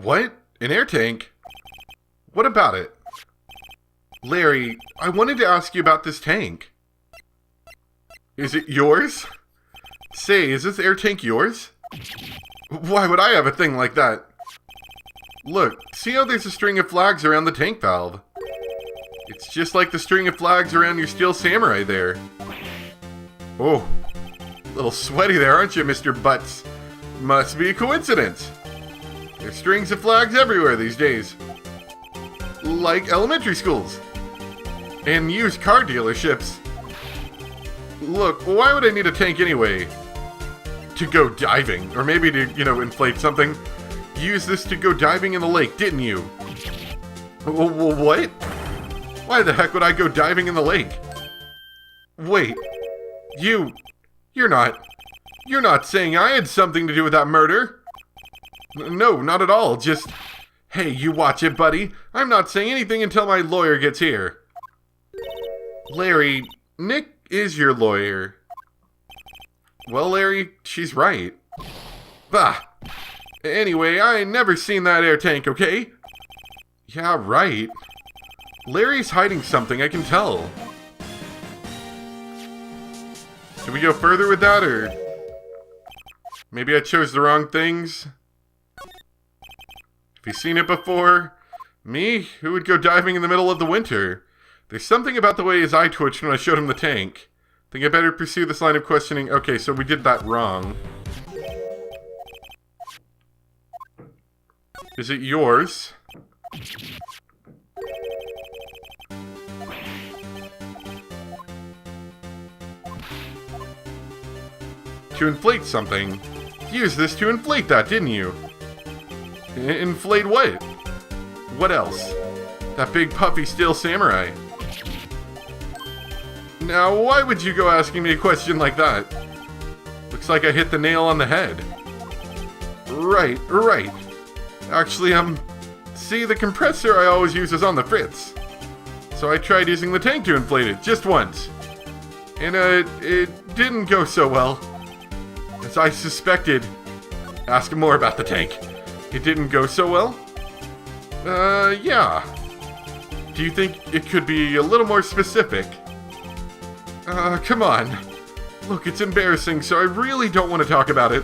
What? An air tank? What about it? Larry, I wanted to ask you about this tank. Is it yours? Say, is this air tank yours? Why would I have a thing like that? Look, see how there's a string of flags around the tank valve? It's just like the string of flags around your steel samurai there. Oh, a little sweaty there, aren't you, Mr. Butts? Must be a coincidence. There's strings of flags everywhere these days. Like elementary schools. And used car dealerships. Look, why would I need a tank anyway? To go diving, or maybe to, inflate something. You used this to go diving in the lake, didn't you? What? Why the heck would I go diving in the lake? Wait, you're not saying I had something to do with that murder? No, not at all, just, hey, you watch it, buddy. I'm not saying anything until my lawyer gets here. Larry, Nick is your lawyer. Well, Larry, she's right. Bah! Anyway, I ain't never seen that air tank, okay? Yeah, right. Larry's hiding something, I can tell. Should we go further with that, or... maybe I chose the wrong things? Have you seen it before? Me? Who would go diving in the middle of the winter? There's something about the way his eye twitched when I showed him the tank. Think I better pursue this line of questioning. Okay, so we did that wrong. Is it yours? To inflate something. You used this to inflate that, didn't you? Inflate what? What else? That big puffy steel samurai. Now, why would you go asking me a question like that? Looks like I hit the nail on the head. Right. Actually, see, the compressor I always use is on the fritz. So I tried using the tank to inflate it, just once. And, it didn't go so well. As I suspected. Ask him more about the tank. It didn't go so well? Yeah. Do you think it could be a little more specific? Come on. Look, it's embarrassing, so I really don't want to talk about it.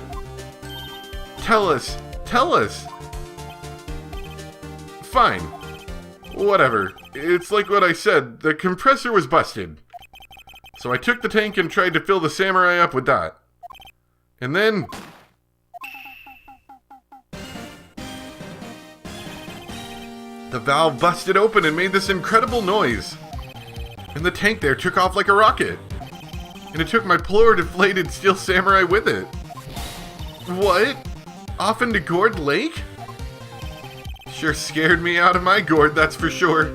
Tell us. Fine. Whatever. It's like what I said, the compressor was busted. So I took the tank and tried to fill the samurai up with that. And then... the valve busted open and made this incredible noise. And the tank there took off like a rocket. And it took my poor deflated steel samurai with it. What? Off into Gourd Lake? Sure scared me out of my gourd, that's for sure.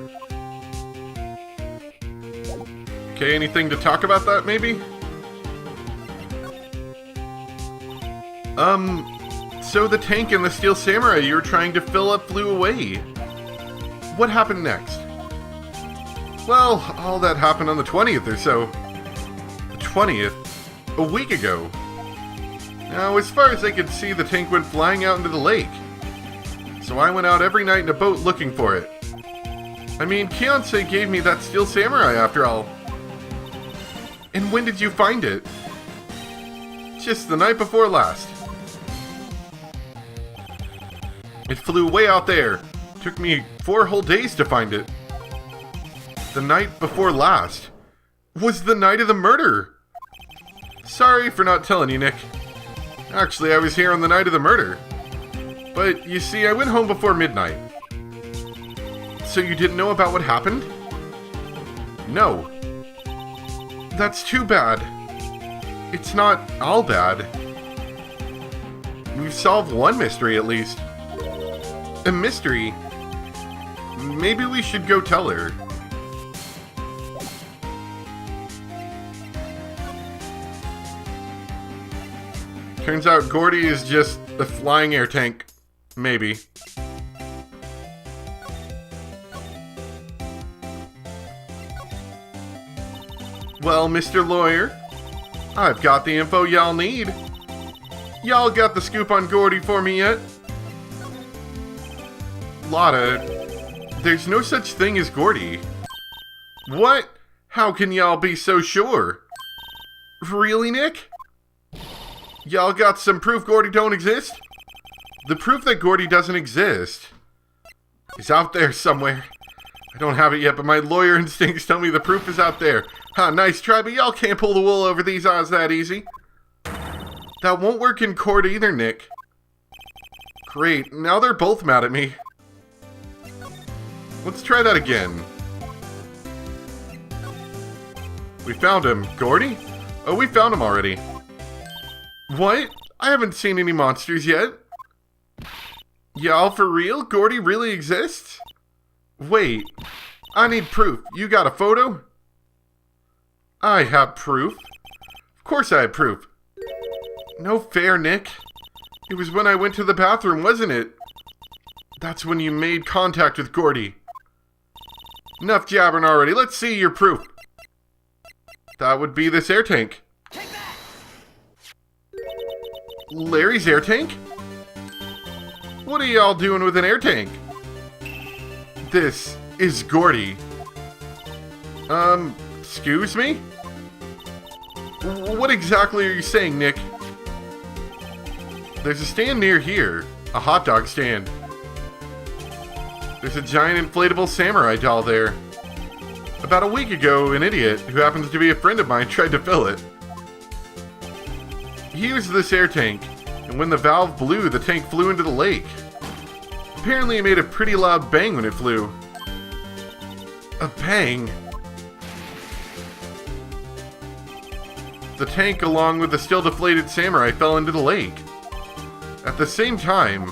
Okay, anything to talk about that, maybe? So the tank and the steel samurai you were trying to fill up flew away. What happened next? Well, all that happened on the 20th or so. The 20th? A week ago. Now, as far as I could see, the tank went flying out into the lake. So I went out every night in a boat looking for it. I mean, Kionsei gave me that steel samurai after all. And when did you find it? Just the night before last. It flew way out there. Took me 4 whole days to find it. The night before last was the night of the murder. Sorry for not telling you, Nick. Actually, I was here on the night of the murder. But, you see, I went home before midnight. So you didn't know about what happened? No. That's too bad. It's not all bad. We've solved one mystery, at least. A mystery? Maybe we should go tell her. Turns out Gordy is just a flying air tank. Maybe. Well, Mr. Lawyer, I've got the info y'all need. Y'all got the scoop on Gordy for me yet? Lotta, there's no such thing as Gordy. What? How can y'all be so sure? Really, Nick? Y'all got some proof Gordy don't exist? The proof that Gordy doesn't exist is out there somewhere. I don't have it yet, but my lawyer instincts tell me the proof is out there. Ha, nice try, but y'all can't pull the wool over these eyes that easy. That won't work in court either, Nick. Great, now they're both mad at me. Let's try that again. We found him. Gordy? Oh, we found him already. What? I haven't seen any monsters yet. Y'all for real? Gordy really exists? Wait, I need proof. You got a photo? I have proof. Of course I have proof. No fair, Nick. It was when I went to the bathroom, wasn't it? That's when you made contact with Gordy. Enough jabbering already. Let's see your proof. That would be this air tank. Take that! Larry's air tank? What are y'all doing with an air tank? This is Gordy. Excuse me? What exactly are you saying, Nick? There's a stand near here. A hot dog stand. There's a giant inflatable samurai doll there. About a week ago, an idiot, who happens to be a friend of mine, tried to fill it. He used this air tank, and when the valve blew, the tank flew into the lake. Apparently it made a pretty loud bang when it flew. A bang? The tank, along with the still deflated samurai, fell into the lake. At the same time,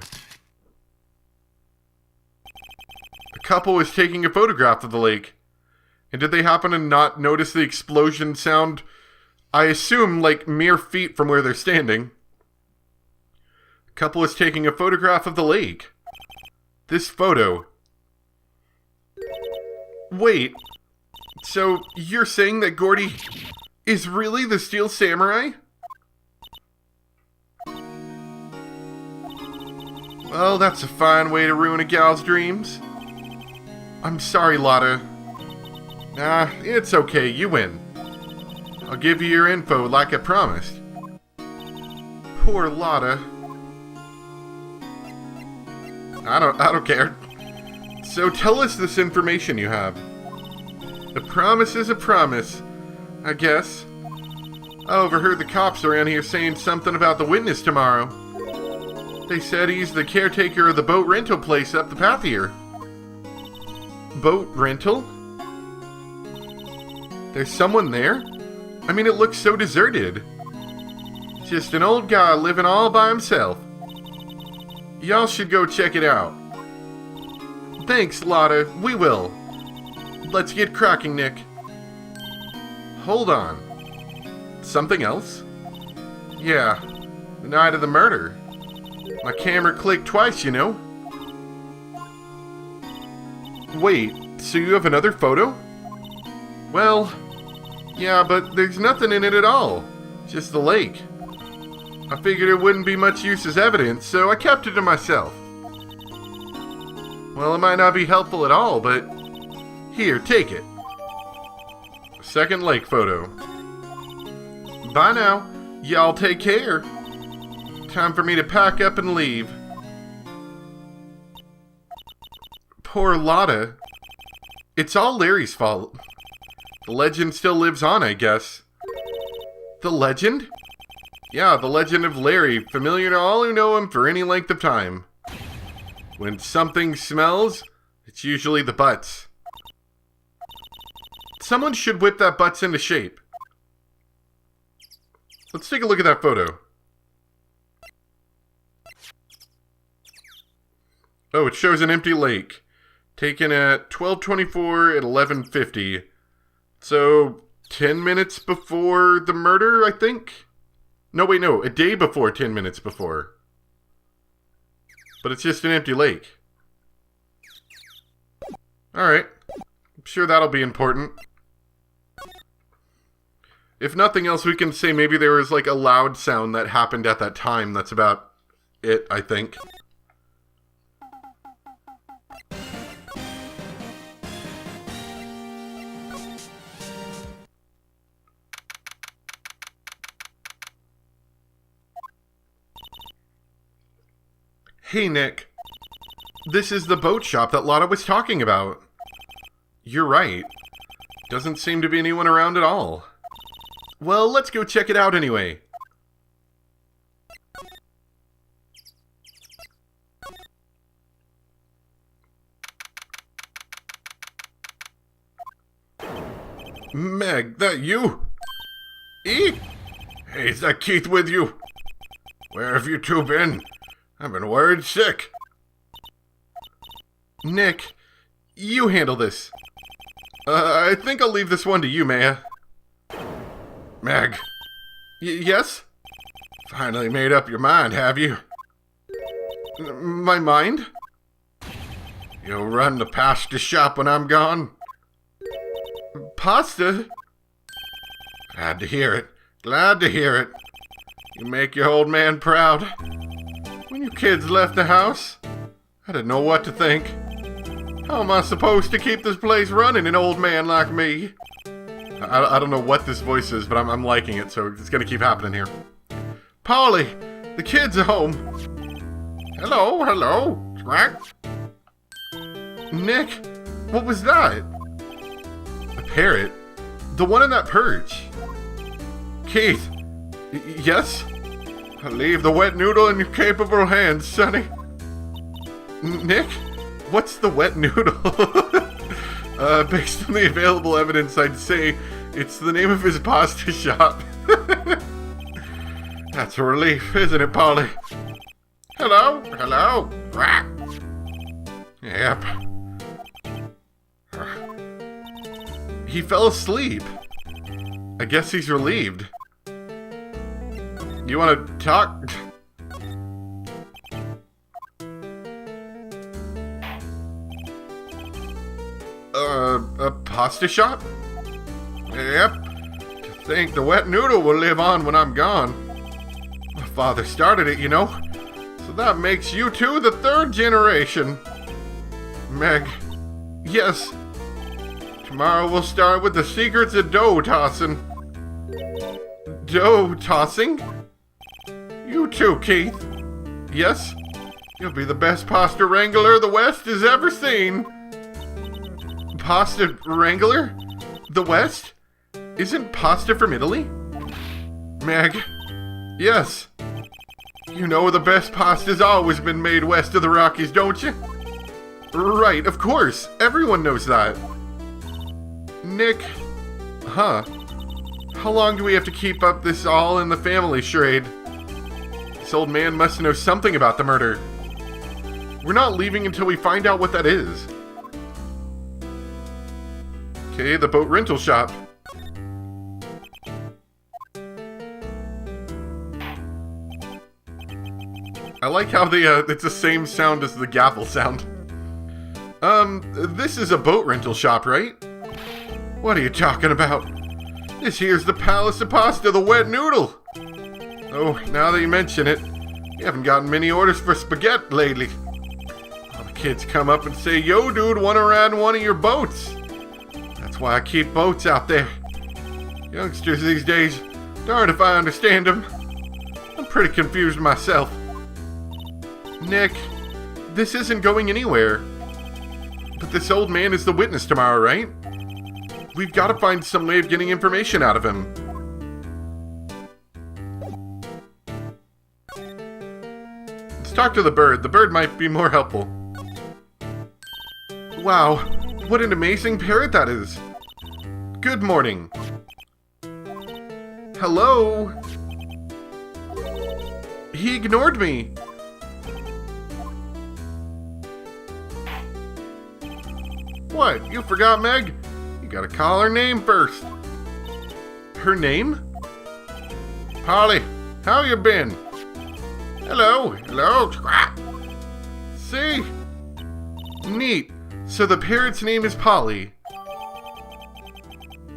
a couple was taking a photograph of the lake. And did they happen to not notice the explosion sound? I assume like mere feet from where they're standing. A couple was taking a photograph of the lake. This photo. Wait, so you're saying that Gordy is really the Steel Samurai? Well, that's a fine way to ruin a gal's dreams. I'm sorry, Lotta. Nah, it's okay, you win. I'll give you your info like I promised. Poor Lotta. I don't care. So tell us this information you have. A promise is a promise, I guess. I overheard the cops around here saying something about the witness tomorrow. They said he's the caretaker of the boat rental place up the path here. Boat rental? There's someone there? I mean, it looks so deserted. Just an old guy living all by himself. Y'all should go check it out. Thanks, Lotta. We will. Let's get cracking, Nick. Hold on. Something else? Yeah, the night of the murder. My camera clicked twice, you know. Wait, so you have another photo? Well, yeah, but there's nothing in it at all. Just the lake. I figured it wouldn't be much use as evidence, so I kept it to myself. Well, it might not be helpful at all, but here, take it. Second lake photo. Bye now. Y'all take care. Time for me to pack up and leave. Poor Lotta. It's all Larry's fault. The legend still lives on, I guess. The legend? Yeah, the legend of Larry, familiar to all who know him for any length of time. When something smells, it's usually the butts. Someone should whip that butts into shape. Let's take a look at that photo. Oh, it shows an empty lake. Taken at 12:24 at 11:50. So, 10 minutes before the murder, I think? No, wait, no. A day before 10 minutes before. But it's just an empty lake. Alright. I'm sure that'll be important. If nothing else, we can say maybe there was like a loud sound that happened at that time. That's about it, I think. Hey, Nick. This is the boat shop that Lotta was talking about. You're right. Doesn't seem to be anyone around at all. Well, let's go check it out anyway. Meg, that you? Hey, is that Keith with you? Where have you two been? I've been worried sick. Nick, you handle this. I think I'll leave this one to you, Maya. Meg. Yes? Finally made up your mind, have you? My mind? You'll run the pasta shop when I'm gone? Pasta? Glad to hear it. Glad to hear it. You make your old man proud. When you kids left the house, I didn't know what to think. How am I supposed to keep this place running, an old man like me? I don't know what this voice is, but I'm liking it, so it's gonna keep happening here. Polly, the kids are home. Hello, hello. Smack. Nick, what was that? A parrot? The one in that perch? Keith, yes? I leave the wet noodle in your capable hands, sonny. Nick? What's the wet noodle? Based on the available evidence, I'd say it's the name of his pasta shop. That's a relief, isn't it, Polly? Hello? Hello? Yep. He fell asleep. I guess he's relieved. You want to talk? A pasta shop? Yep. To think the wet noodle will live on when I'm gone. My father started it, you know. So that makes you two the third generation. Meg. Yes. Tomorrow we'll start with the secrets of dough tossing. Dough tossing? You too, Keith. Yes? You'll be the best pasta wrangler the West has ever seen. Pasta wrangler? The West? Isn't pasta from Italy? Meg. Yes. You know the best pasta's always been made west of the Rockies, don't you? Right, of course. Everyone knows that. Nick. Huh. How long do we have to keep up this all in the family charade? This old man must know something about the murder. We're not leaving until we find out what that is. Okay, the boat rental shop. I like how it's the same sound as the gavel sound. This is a boat rental shop, right? What are you talking about? This here's the Palace of Pasta, the wet noodle. Oh, now that you mention it, you haven't gotten many orders for spaghetti lately. All the kids come up and say, yo dude, wanna ride one of your boats? That's why I keep boats out there. Youngsters these days, darn if I understand them. I'm pretty confused myself. Nick, this isn't going anywhere. But this old man is the witness tomorrow, right? We've got to find some way of getting information out of him. Let's talk to the bird. The bird might be more helpful. Wow, what an amazing parrot that is. Good morning. Hello? He ignored me. What? You forgot Meg? You gotta call her name first. Her name? Polly, how you been? Hello, hello. See? Neat. So the parrot's name is Polly.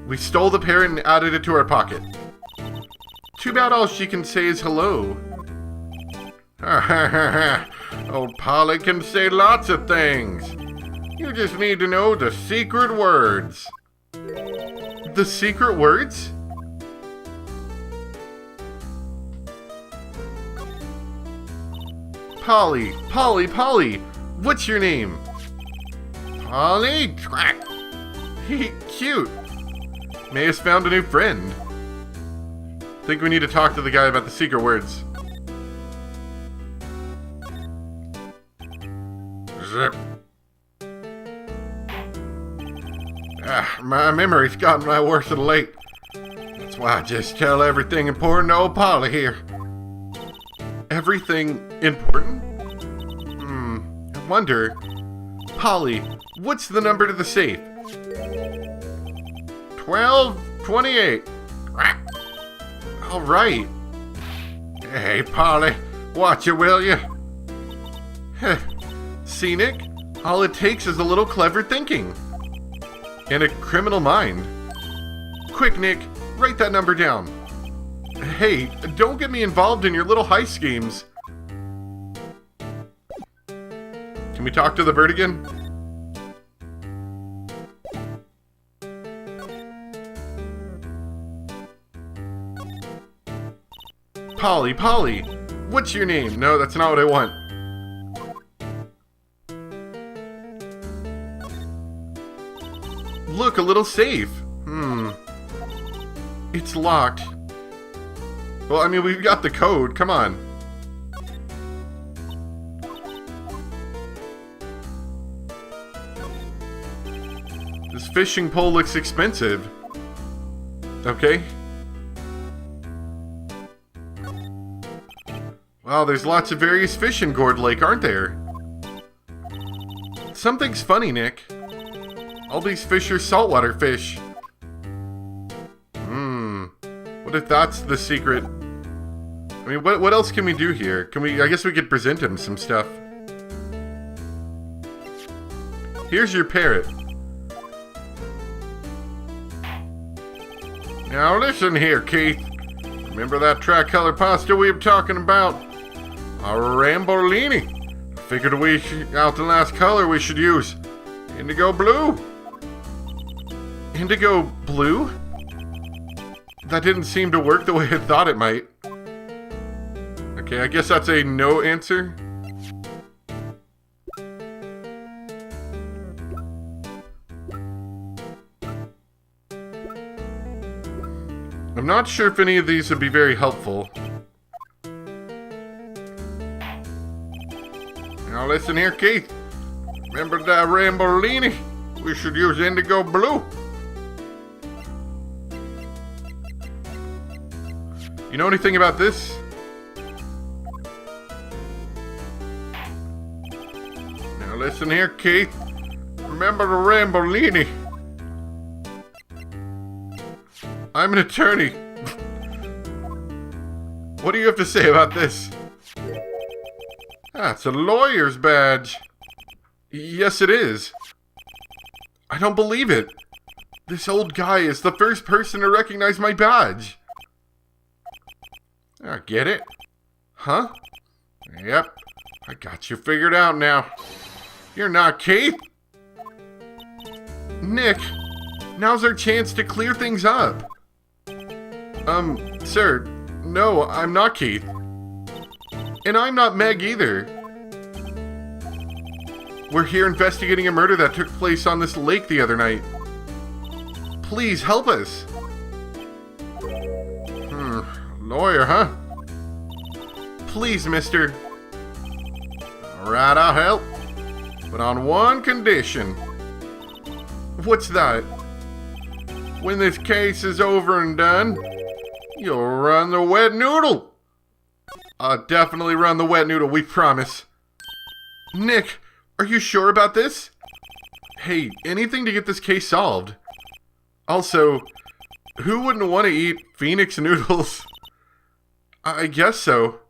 We stole the parrot and added it to our pocket. Too bad all she can say is hello. Old Polly can say lots of things. You just need to know the secret words. The secret words? Polly, Polly, Polly, what's your name? Polly? Cute. May has found a new friend. Think we need to talk to the guy about the secret words. Zip. My memory's gotten my worse of late. That's why I just tell everything important to old Polly here. Everything important? I wonder. Polly, what's the number to the safe? 1228. All right. Hey, Polly, watch it, will you? See, Nick? All it takes is a little clever thinking. And a criminal mind. Quick, Nick, write that number down. Hey, don't get me involved in your little heist schemes. Can we talk to the bird again? Polly, Polly, what's your name? No, that's not what I want. Look, a little safe. It's locked. Well, I mean, we've got the code. Come on. This fishing pole looks expensive. Okay. Wow, there's lots of various fish in Gourd Lake, aren't there? Something's funny, Nick. All these fish are saltwater fish. What if that's the secret? I mean, what else can we do here? I guess we could present him some stuff. Here's your parrot. Now listen here, Keith. Remember that tricolor pasta we were talking about? A Rambolini. Figured we out the last color we should use. Indigo blue. Indigo blue? That didn't seem to work the way I thought it might. Okay, I guess that's a no answer. I'm not sure if any of these would be very helpful. Now listen here, Keith. Remember that Rambolini? We should use indigo blue. You know anything about this? Now listen here, Keith. Remember the Rambolini? I'm an attorney. What do you have to say about this? That's a lawyer's badge. Yes, it is. I don't believe it. This old guy is the first person to recognize my badge. I get it. Huh? Yep. I got you figured out now. You're not Keith. Nick, now's our chance to clear things up. Sir, no, I'm not Keith. And I'm not Meg either. We're here investigating a murder that took place on this lake the other night. Please help us. Lawyer, huh? Please, mister. Alright, I'll help. But on one condition. What's that? When this case is over and done, you'll run the wet noodle. I'll definitely run the wet noodle, we promise. Nick, are you sure about this? Hey, anything to get this case solved. Also, who wouldn't want to eat Phoenix noodles? I guess so.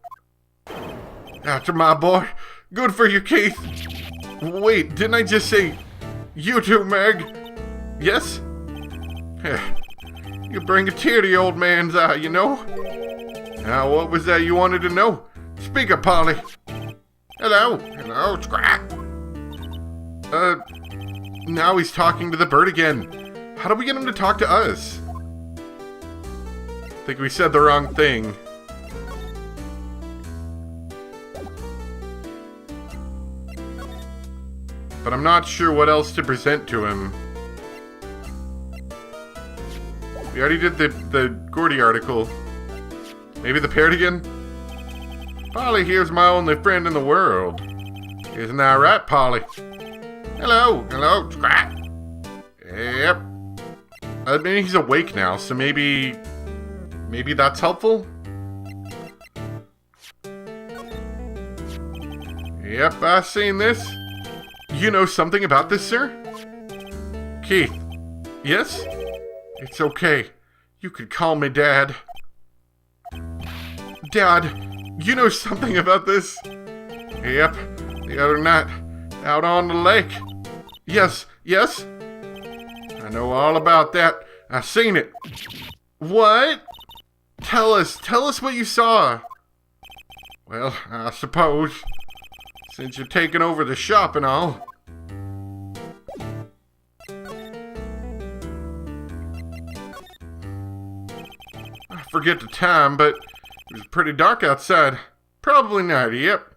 After my boy. Good for you, Keith. Wait, didn't I just say you too, Meg? Yes? You bring a tear to the old man's eye, you know? Now, what was that you wanted to know? Speak up, Polly. Hello. Hello, Scrap. Now he's talking to the bird again. How do we get him to talk to us? Think we said the wrong thing. but I'm not sure what else to present to him. We already did the Gordy article. Maybe the parrot again? Polly here's my only friend in the world. Isn't that right, Polly? Hello, Scrat. Yep. I mean, he's awake now, so maybe that's helpful? Yep, I seen this. You know something about this, sir? Keith. Yes? It's okay. You could call me Dad. Dad, you know something about this? Yep, the other night, out on the lake. Yes. I know all about that. I seen it. What? Tell us what you saw. Well, I suppose, since you're taking over the shop and all. I forget the time, but it was pretty dark outside. Probably night, yep.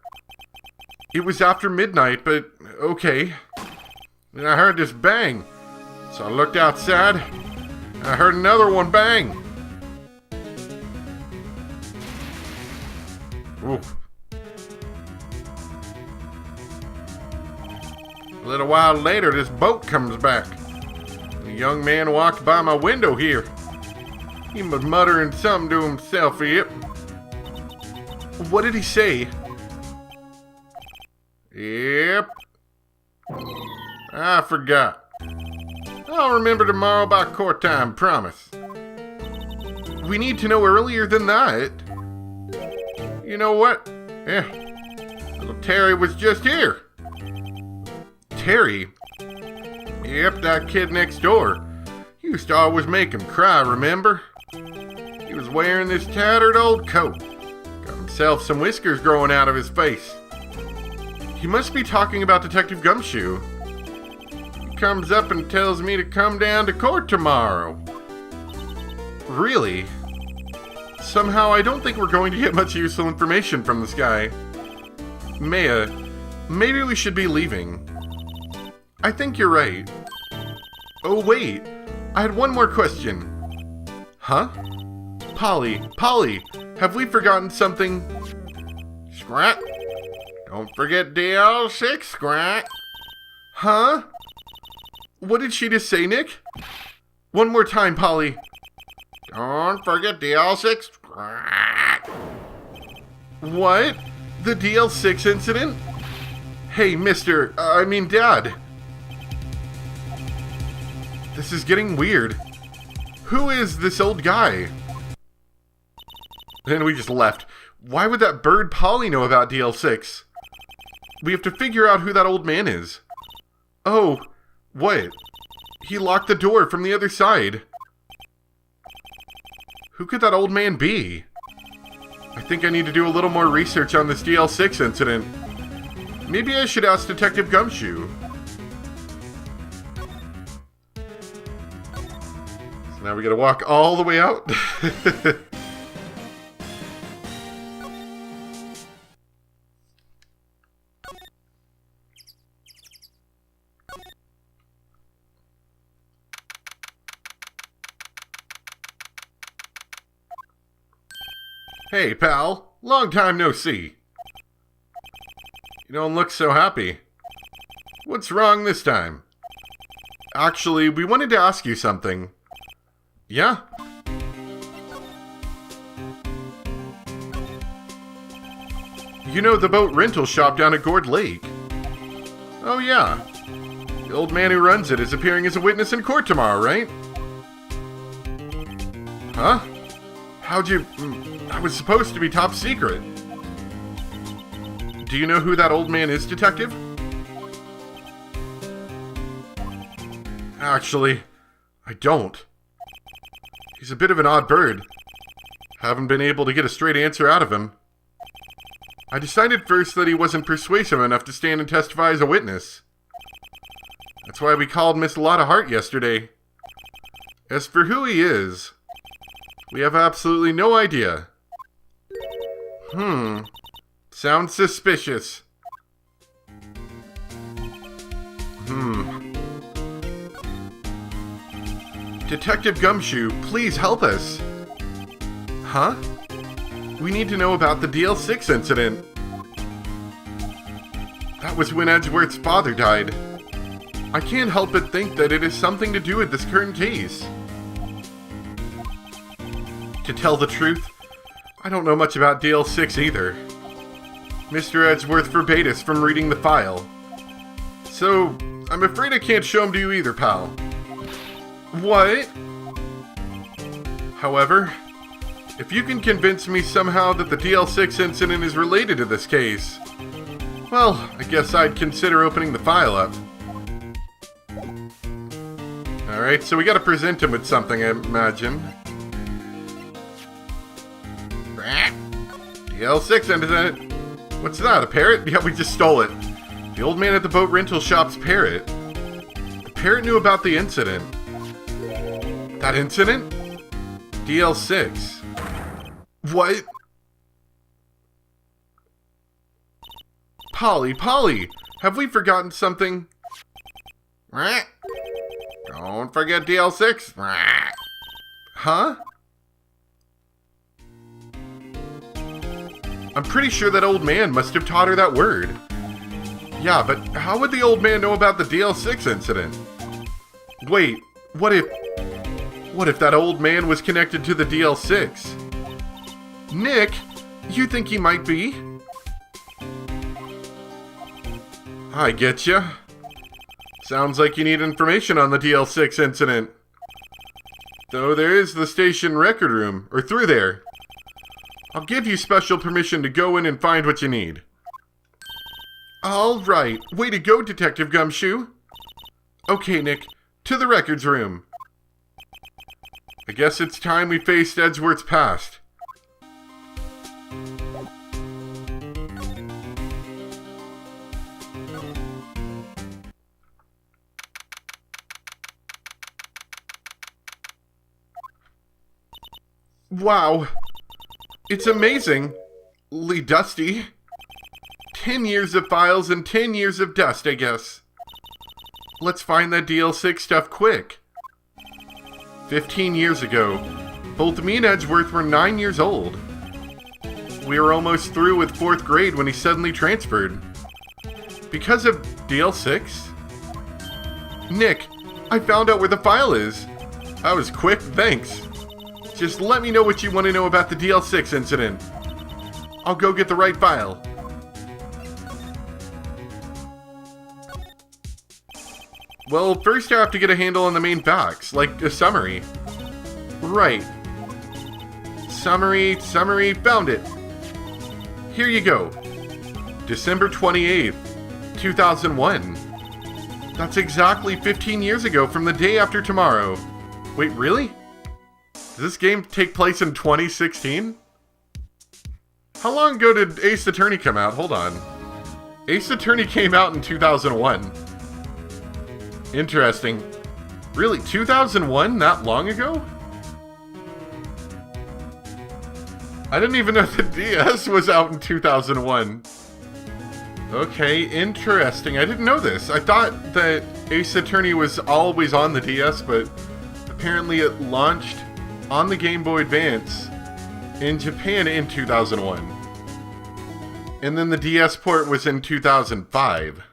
It was after midnight, but okay. Then I heard this bang. So I looked outside, and I heard another one bang. Oof. A little while later, this boat comes back. The young man walked by my window here. He was muttering something to himself, yep. What did he say? Yep. I forgot. I'll remember tomorrow by court time, promise. We need to know earlier than that. You know what? Yeah. Little Terry was just here. Terry? Yep, that kid next door. He used to always make him cry, remember? He was wearing this tattered old coat. Got himself some whiskers growing out of his face. He must be talking about Detective Gumshoe. He comes up and tells me to come down to court tomorrow. Really? Somehow I don't think we're going to get much useful information from this guy. Maya, maybe we should be leaving. I think you're right. Oh wait, I had one more question. Huh? Polly, have we forgotten something? Scrat? Don't forget DL6, Scrat. Huh? What did she just say, Nick? One more time, Polly. Don't forget DL6, Scrat. What? The DL6 incident? Hey, Dad. This is getting weird. Who is this old guy? Then we just left. Why would that bird Polly know about DL6? We have to figure out who that old man is. Oh, what? He locked the door from the other side. Who could that old man be? I think I need to do a little more research on this DL6 incident. Maybe I should ask Detective Gumshoe. So now we gotta walk all the way out. Hey, pal. Long time no see. You don't look so happy. What's wrong this time? Actually, we wanted to ask you something. Yeah? You know the boat rental shop down at Gourd Lake? Oh, yeah. The old man who runs it is appearing as a witness in court tomorrow, right? Huh? I was supposed to be top secret. Do you know who that old man is, Detective? Actually, I don't. He's a bit of an odd bird. Haven't been able to get a straight answer out of him. I decided first that he wasn't persuasive enough to stand and testify as a witness. That's why we called Miss Lotta Hart yesterday. As for who he is, we have absolutely no idea. Sounds suspicious. Detective Gumshoe, please help us. Huh? We need to know about the DL6 incident. That was when Edgeworth's father died. I can't help but think that it has something to do with this current case. To tell the truth, I don't know much about DL6 either. Mr. Edgeworth forbade us from reading the file. So, I'm afraid I can't show him to you either, pal. What? However, if you can convince me somehow that the DL6 incident is related to this case, well, I guess I'd consider opening the file up. Alright, so we gotta present him with something, I imagine. DL6 incident. What's that, a parrot? Yeah, we just stole it. The old man at the boat rental shop's parrot. The parrot knew about the incident. That incident? DL6. What? Polly, have we forgotten something? Don't forget DL6. Huh? I'm pretty sure that old man must have taught her that word. Yeah, but how would the old man know about the DL6 incident? Wait, what if that old man was connected to the DL6? Nick, you think he might be? I getcha. Sounds like you need information on the DL6 incident. Though there is the station record room, or through there. I'll give you special permission to go in and find what you need. Alright, way to go, Detective Gumshoe. Okay, Nick, to the records room. I guess it's time we faced Edgeworth's past. Wow. It's amazingly dusty. 10 years of files and 10 years of dust, I guess. Let's find that DL6 stuff quick. 15 years ago, both me and Edgeworth were 9 years old. We were almost through with 4th grade when he suddenly transferred. Because of DL6? Nick, I found out where the file is. That was quick, thanks. Just let me know what you want to know about the DL6 incident. I'll go get the right file. Well, first I have to get a handle on the main facts, like a summary. Right. Summary, found it. Here you go. December 28th, 2001. That's exactly 15 years ago from the day after tomorrow. Wait, really? Does this game take place in 2016? How long ago did Ace Attorney come out? Hold on. Ace Attorney came out in 2001. Interesting. Really, 2001? That long ago? I didn't even know the DS was out in 2001. Okay, interesting. I didn't know this. I thought that Ace Attorney was always on the DS, but apparently it launched on the Game Boy Advance in Japan in 2001. And then the DS port was in 2005.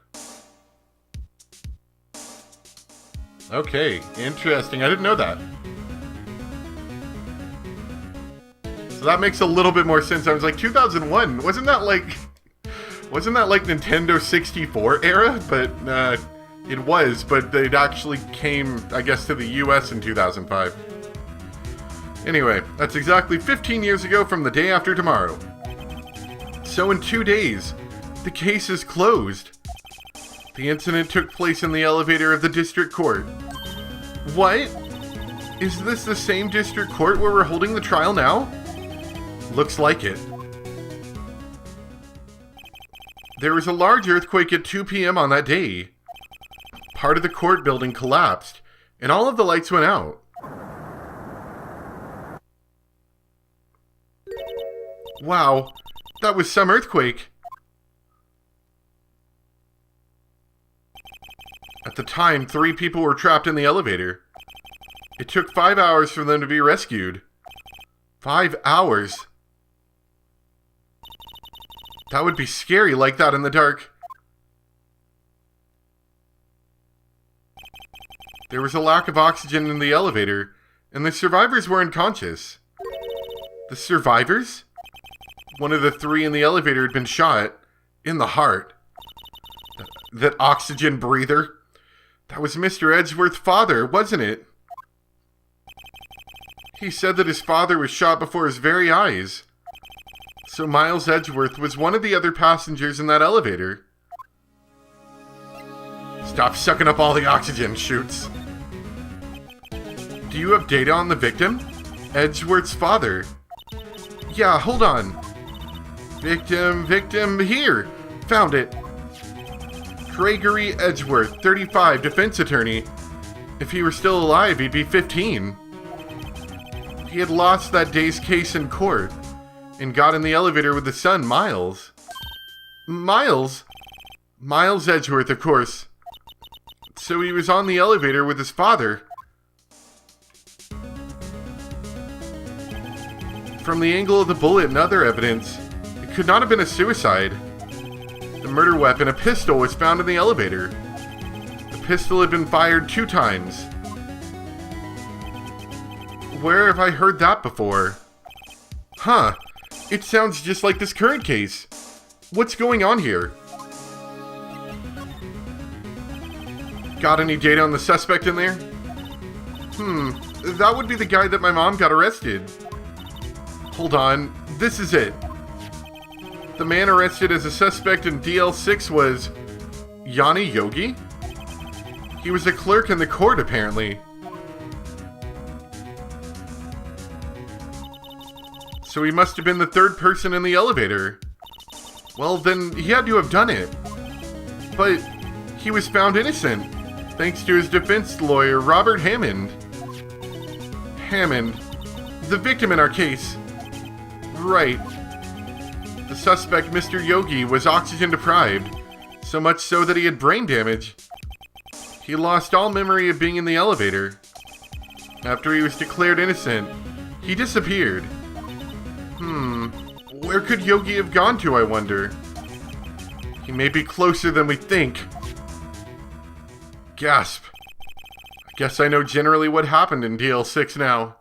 Okay, interesting. I didn't know that. So that makes a little bit more sense. I was like, 2001? Wasn't that like Nintendo 64 era? But it was, but it actually came, I guess, to the US in 2005. Anyway, that's exactly 15 years ago from the day after tomorrow. So in 2 days, the case is closed. The incident took place in the elevator of the district court. What? Is this the same district court where we're holding the trial now? Looks like it. There was a large earthquake at 2 p.m. on that day. Part of the court building collapsed, and all of the lights went out. Wow, that was some earthquake. At the time, 3 people were trapped in the elevator. It took 5 hours for them to be rescued. 5 hours? That would be scary like that in the dark. There was a lack of oxygen in the elevator, and the survivors were unconscious. The survivors? One of the 3 in the elevator had been shot in the heart. That oxygen breather? That was Mr. Edgeworth's father, wasn't it? He said that his father was shot before his very eyes. So Miles Edgeworth was one of the other passengers in that elevator. Stop sucking up all the oxygen, Shoots. Do you have data on the victim? Edgeworth's father. Yeah, hold on. Victim, here. Found it. Gregory Edgeworth, 35, defense attorney. If he were still alive, he'd be 15. He had lost that day's case in court and got in the elevator with his son, Miles. Miles? Miles Edgeworth, of course. So he was on the elevator with his father. From the angle of the bullet and other evidence, it could not have been a suicide. The murder weapon, a pistol, was found in the elevator. The pistol had been fired 2 times. Where have I heard that before? Huh. It sounds just like this current case. What's going on here? Got any data on the suspect in there? That would be the guy that my mom got arrested. Hold on, this is it. The man arrested as a suspect in DL6 was Yanni Yogi? He was a clerk in the court, apparently. So he must have been the 3rd person in the elevator. Well, then he had to have done it. But he was found innocent, thanks to his defense lawyer, Robert Hammond. Hammond, the victim in our case. Right. The suspect, Mr. Yogi, was oxygen deprived, so much so that he had brain damage. He lost all memory of being in the elevator. After he was declared innocent, he disappeared. Where could Yogi have gone to, I wonder? He may be closer than we think. Gasp. I guess I know generally what happened in DL6 now.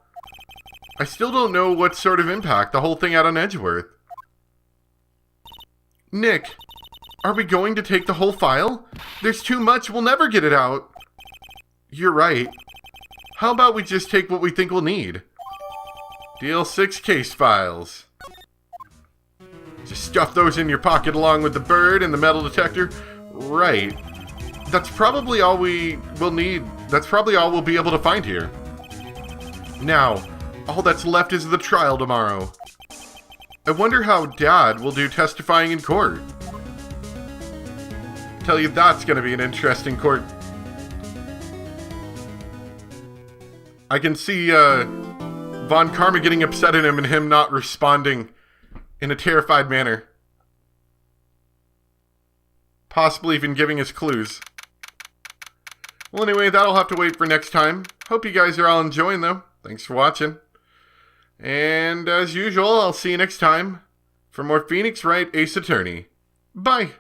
I still don't know what sort of impact the whole thing had on Edgeworth. Nick, are we going to take the whole file? There's too much, we'll never get it out. You're right. How about we just take what we think we'll need? DL6 case files. Just stuff those in your pocket along with the bird and the metal detector. Right. That's probably all we will need. That's probably all we'll be able to find here. Now, all that's left is the trial tomorrow. I wonder how Dad will do testifying in court. I tell you, that's going to be an interesting court. I can see Von Karma getting upset at him and him not responding in a terrified manner. Possibly even giving us clues. Well, anyway, that'll have to wait for next time. Hope you guys are all enjoying, though. Thanks for watching. And as usual, I'll see you next time for more Phoenix Wright Ace Attorney. Bye!